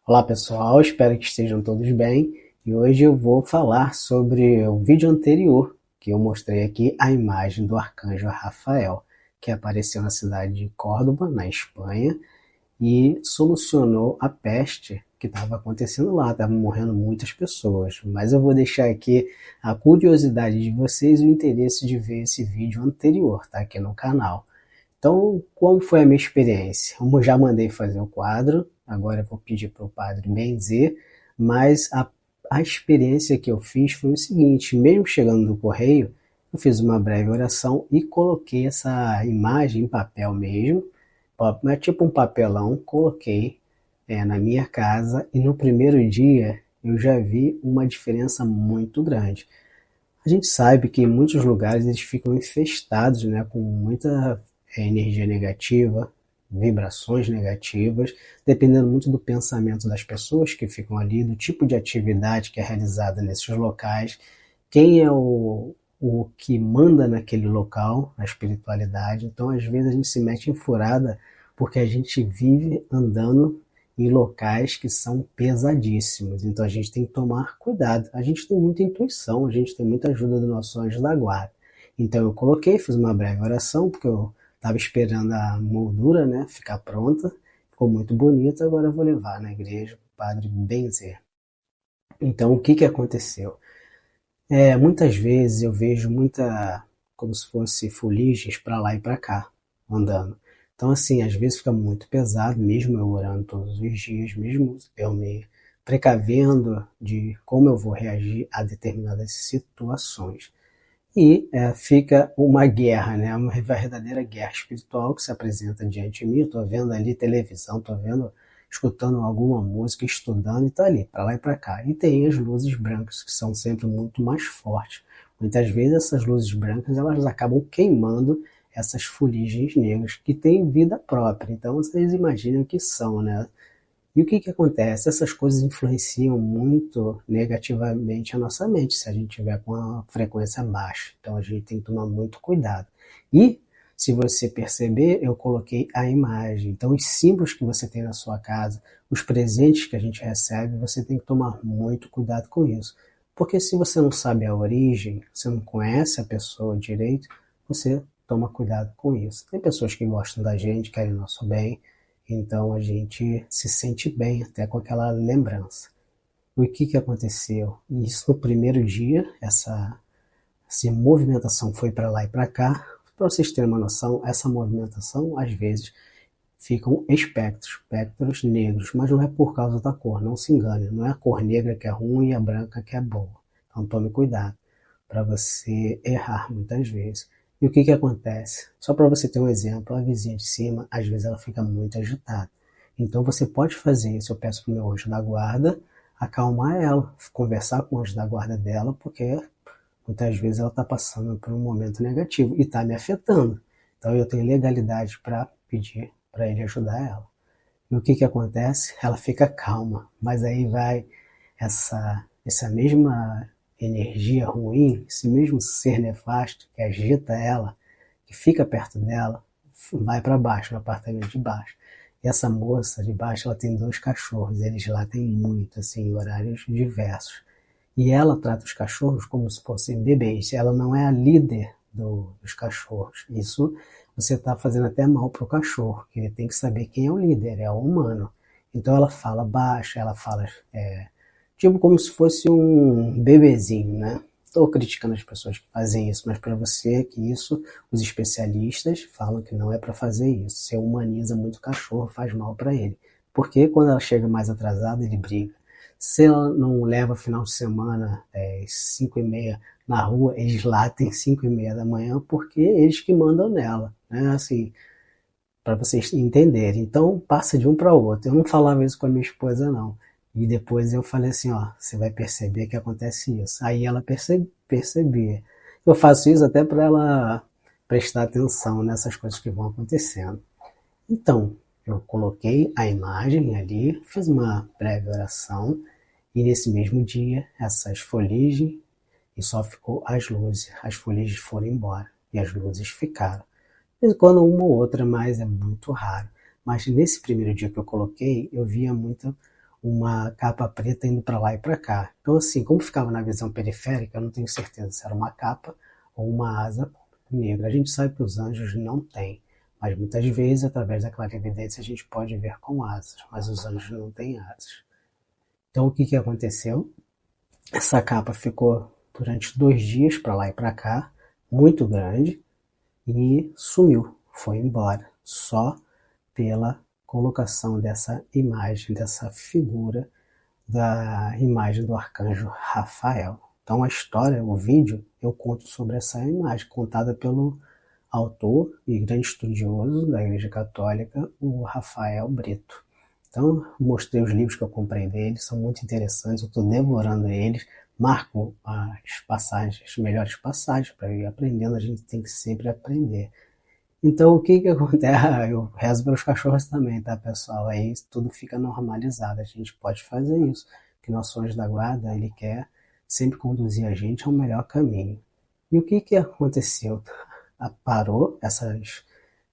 Olá pessoal, espero que estejam todos bem e hoje eu vou falar sobre o vídeo anterior que eu mostrei aqui a imagem do arcanjo Rafael, que apareceu na cidade de Córdoba, na Espanha, e solucionou a peste que estava acontecendo lá, estavam morrendo muitas pessoas. Mas eu vou deixar aqui a curiosidade de vocês e o interesse de ver esse vídeo anterior, tá? Aqui no canal. Então, como foi a minha experiência? Eu já mandei fazer o quadro, agora eu vou pedir para o padre benzer, mas a experiência que eu fiz foi o seguinte: mesmo chegando do correio, eu fiz uma breve oração e coloquei essa imagem em papel mesmo, é tipo um papelão, coloquei na minha casa e no primeiro dia eu já vi uma diferença muito grande. A gente sabe que em muitos lugares eles ficam infestados, né, com muita energia negativa, vibrações negativas, dependendo muito do pensamento das pessoas que ficam ali, do tipo de atividade que é realizada nesses locais, quem é o que manda naquele local, na espiritualidade. Então, às vezes, a gente se mete em furada porque a gente vive andando em locais que são pesadíssimos. Então a gente tem que tomar cuidado. A gente tem muita intuição, a gente tem muita ajuda do nosso anjo da guarda. Então eu coloquei, fiz uma breve oração, porque eu estava esperando a moldura, né, ficar pronta. Ficou muito bonita, agora eu vou levar na igreja para o padre benzer. Então o que aconteceu? Muitas vezes eu vejo como se fosse fuligens para lá e para cá, andando. Então, assim, às vezes fica muito pesado, mesmo eu orando todos os dias, mesmo eu me precavendo de como eu vou reagir a determinadas situações. E fica uma guerra, né? Uma verdadeira guerra espiritual que se apresenta diante de mim. Eu estou vendo ali televisão, estou vendo, escutando alguma música, estudando e está ali, para lá e para cá. E tem as luzes brancas, que são sempre muito mais fortes. Muitas vezes essas luzes brancas elas acabam queimando essas fuligens negras que têm vida própria. Então vocês imaginam o que são, né? E o que acontece? Essas coisas influenciam muito negativamente a nossa mente, se a gente tiver com a frequência baixa. Então a gente tem que tomar muito cuidado. E, se você perceber, eu coloquei a imagem. Então os símbolos que você tem na sua casa, os presentes que a gente recebe, você tem que tomar muito cuidado com isso. Porque se você não sabe a origem, você não conhece a pessoa direito, você toma cuidado com isso. Tem pessoas que gostam da gente, querem o nosso bem, então a gente se sente bem até com aquela lembrança. O que aconteceu? Isso no primeiro dia, essa movimentação foi para lá e para cá. Para vocês terem uma noção, essa movimentação às vezes ficam espectros negros, mas não é por causa da cor, não se engane, não é a cor negra que é ruim e a branca que é boa. Então tome cuidado para você errar muitas vezes. E o que acontece? Só para você ter um exemplo, a vizinha de cima, às vezes ela fica muito agitada. Então você pode fazer isso, eu peço para o meu anjo da guarda acalmar ela, conversar com o anjo da guarda dela, porque muitas vezes ela está passando por um momento negativo e está me afetando. Então eu tenho legalidade para pedir para ele ajudar ela. E o que acontece? Ela fica calma, mas aí vai essa mesma energia ruim, esse mesmo ser nefasto que agita ela, que fica perto dela, vai para baixo, no apartamento de baixo. E essa moça de baixo, ela tem 2 cachorros, eles lá têm muito, assim, horários diversos. E ela trata os cachorros como se fossem bebês. Ela não é a líder dos cachorros. Isso você está fazendo até mal para o cachorro, que ele tem que saber quem é o líder, é o humano. Então ela fala baixo, ela fala tipo como se fosse um bebezinho, né? Estou criticando as pessoas que fazem isso, mas para você que isso, os especialistas falam que não é para fazer isso. Você humaniza muito o cachorro, faz mal para ele. Porque quando ela chega mais atrasada, ele briga. Se ela não leva final de semana 5h30 na rua, eles latem 5h30 da manhã porque eles que mandam nela, né? Assim, para vocês entenderem. Então passa de um para o outro. Eu não falava isso com a minha esposa não. E depois eu falei assim, ó, você vai perceber que acontece isso. Aí ela percebia. Eu faço isso até para ela prestar atenção nessas coisas que vão acontecendo. Então, eu coloquei a imagem ali, fiz uma breve oração, e nesse mesmo dia, essas foliagens, e só ficou as foliagens foram embora, e as luzes ficaram. De vez em quando uma ou outra, mas é muito raro. Mas nesse primeiro dia que eu coloquei, eu via muito uma capa preta indo para lá e para cá. Então, assim, como ficava na visão periférica, eu não tenho certeza se era uma capa ou uma asa negra. A gente sabe que os anjos não têm, mas muitas vezes, através da clarividência, a gente pode ver com asas, mas os anjos não têm asas. Então, o que que aconteceu? Essa capa ficou durante 2 dias para lá e para cá, muito grande, e sumiu, foi embora, só pela colocação dessa imagem, dessa figura da imagem do arcanjo Rafael. Então a história, o vídeo, eu conto sobre essa imagem, contada pelo autor e grande estudioso da Igreja Católica, o Rafael Brito. Então, mostrei os livros que eu comprei dele, são muito interessantes, eu estou devorando eles, marco as passagens, as melhores passagens para ir aprendendo, a gente tem que sempre aprender. Então, o que que acontece? Eu rezo pelos cachorros também, tá, pessoal? Aí tudo fica normalizado, a gente pode fazer isso, porque nosso anjo da guarda, ele quer sempre conduzir a gente ao melhor caminho. E o que que aconteceu? Parou essas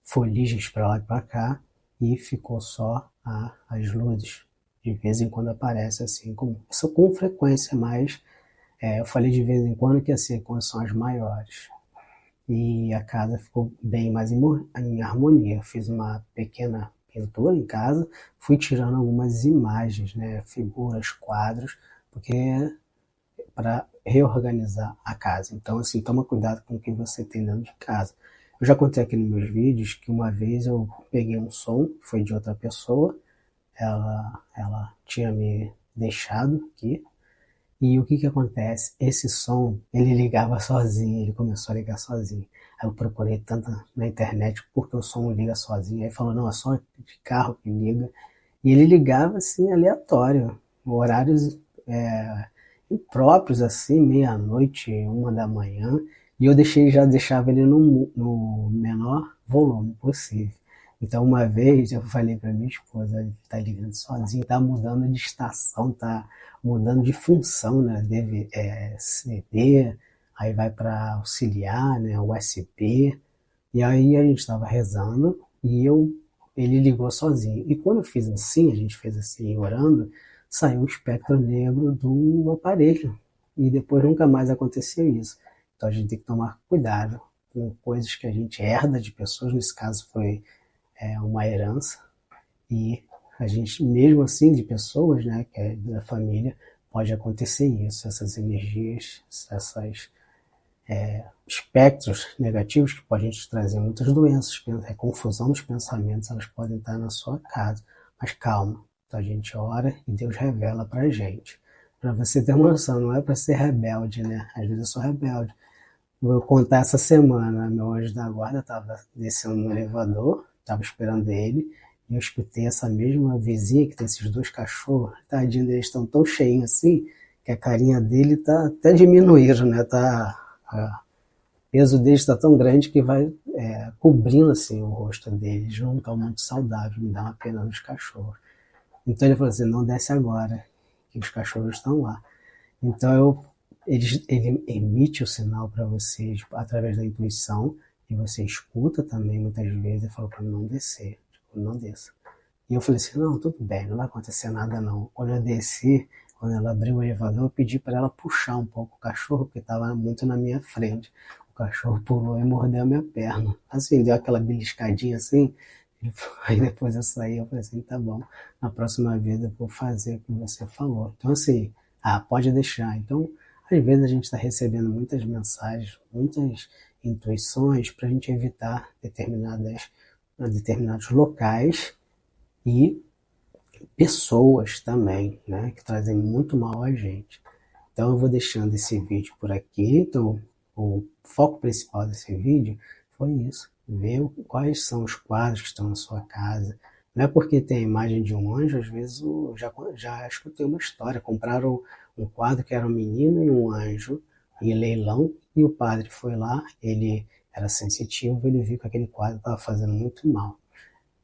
foligens para lá e para cá e ficou só as luzes. De vez em quando aparece assim, isso com frequência, mas eu falei de vez em quando que assim, quando são as maiores. E a casa ficou bem mais em harmonia. Eu fiz uma pequena pintura em casa, fui tirando algumas imagens, né, figuras, quadros, porque para reorganizar a casa. Então, assim, toma cuidado com o que você tem dentro de casa. Eu já contei aqui nos meus vídeos que uma vez eu peguei um som, foi de outra pessoa, ela tinha me deixado aqui, e o que que acontece? Esse som, ele ligava sozinho, ele começou a ligar sozinho. Aí eu procurei tanto na internet porque o som liga sozinho. Aí falou, não, é só de carro que liga. E ele ligava assim, aleatório, horários impróprios, assim, meia-noite, 1 da manhã. E eu já deixava ele no menor volume possível. Então, uma vez eu falei para minha esposa, ele tá ligando sozinho, tá mudando de estação, tá mudando de função, né? CD, aí vai para auxiliar, né? USB. E aí a gente estava rezando e ele ligou sozinho. E quando eu fiz assim, a gente fez assim, orando, saiu um espectro negro do aparelho. E depois nunca mais aconteceu isso. Então a gente tem que tomar cuidado com coisas que a gente herda de pessoas. Nesse caso foi uma herança. E a gente, mesmo assim, de pessoas, né, que é da família, pode acontecer isso, essas energias, esses espectros negativos que podem te trazer muitas doenças, confusão dos pensamentos, elas podem estar na sua casa. Mas calma, então a gente ora e Deus revela pra gente. Para você ter uma noção, não é para ser rebelde, né? Às vezes eu sou rebelde. Vou contar essa semana, meu anjo da guarda estava descendo no elevador, estava esperando ele, e eu escutei essa mesma vizinha que tem esses 2 cachorros, tadinho, eles estão tão cheinhos assim, que a carinha dele tá até diminuíram, né? O peso deles está tão grande que vai cobrindo assim o rosto deles, não estão muito saudáveis, me dá uma pena dos cachorros. Então ele falou assim, não desce agora, que os cachorros estão lá. Então ele emite o sinal para você através da intuição e você escuta também muitas vezes e fala para não descer, tipo, não desça. E eu falei assim, não, tudo bem, não vai acontecer nada não. Quando eu desci, quando ela abriu o elevador, eu pedi para ela puxar um pouco o cachorro, porque estava muito na minha frente. O cachorro pulou e mordeu a minha perna. Assim, deu aquela beliscadinha assim. Aí depois eu saí, eu falei assim, tá bom, na próxima vez eu vou fazer o que você falou. Então assim, pode deixar. Então, às vezes a gente está recebendo muitas mensagens, muitas intuições para a gente evitar determinados locais e pessoas também, né, que trazem muito mal a gente. Então eu vou deixando esse vídeo por aqui. Então o foco principal desse vídeo foi isso, ver quais são os quadros que estão na sua casa. Não é porque tem a imagem de um anjo, às vezes eu já escutei uma história, compraram um quadro que era um menino e um anjo em leilão, e o padre foi lá, ele era sensitivo, ele viu que aquele quadro estava fazendo muito mal.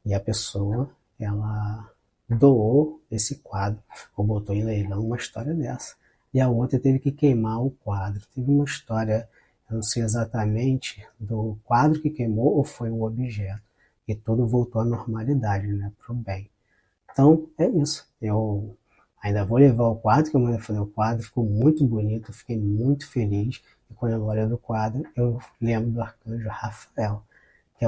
E a pessoa, ela doou esse quadro, ou botou em leilão uma história dessa. E a outra teve que queimar o quadro. Teve uma história, eu não sei exatamente, do quadro que queimou ou foi o objeto. E tudo voltou à normalidade, né, para o bem. Então, é isso. Eu Ainda vou levar o quadro, que eu mandei fazer o quadro, ficou muito bonito, fiquei muito feliz. E quando eu olho do quadro, eu lembro do arcanjo Rafael, que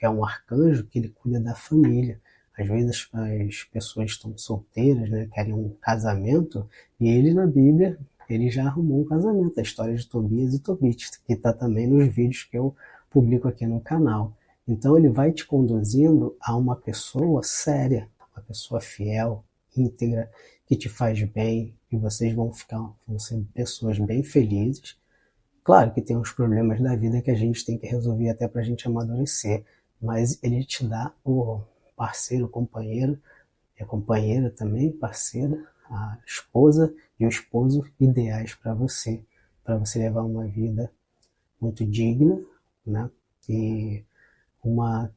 é um arcanjo que ele cuida da família. Às vezes as pessoas estão solteiras, né, querem um casamento, e ele na Bíblia, ele já arrumou um casamento, a história de Tobias e Tobit, que está também nos vídeos que eu publico aqui no canal. Então ele vai te conduzindo a uma pessoa séria, uma pessoa fiel, íntegra, que te faz bem, e vocês vão ser pessoas bem felizes. Claro que tem uns problemas da vida que a gente tem que resolver até para a gente amadurecer, mas ele te dá o parceiro, o companheiro, e a companheira também, parceira, a esposa e o esposo ideais para você levar uma vida muito digna, né? E uma,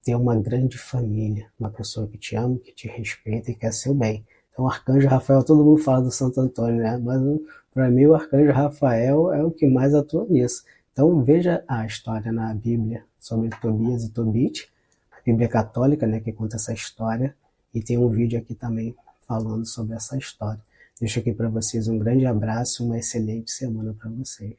ter uma grande família, uma pessoa que te ama, que te respeita e quer seu bem. Então, o Arcanjo Rafael, todo mundo fala do Santo Antônio, né? Mas para mim, o Arcanjo Rafael é o que mais atua nisso. Então, veja a história na Bíblia sobre Tobias e Tobit, a Bíblia Católica, né, que conta essa história, e tem um vídeo aqui também falando sobre essa história. Deixo aqui para vocês um grande abraço e uma excelente semana para vocês.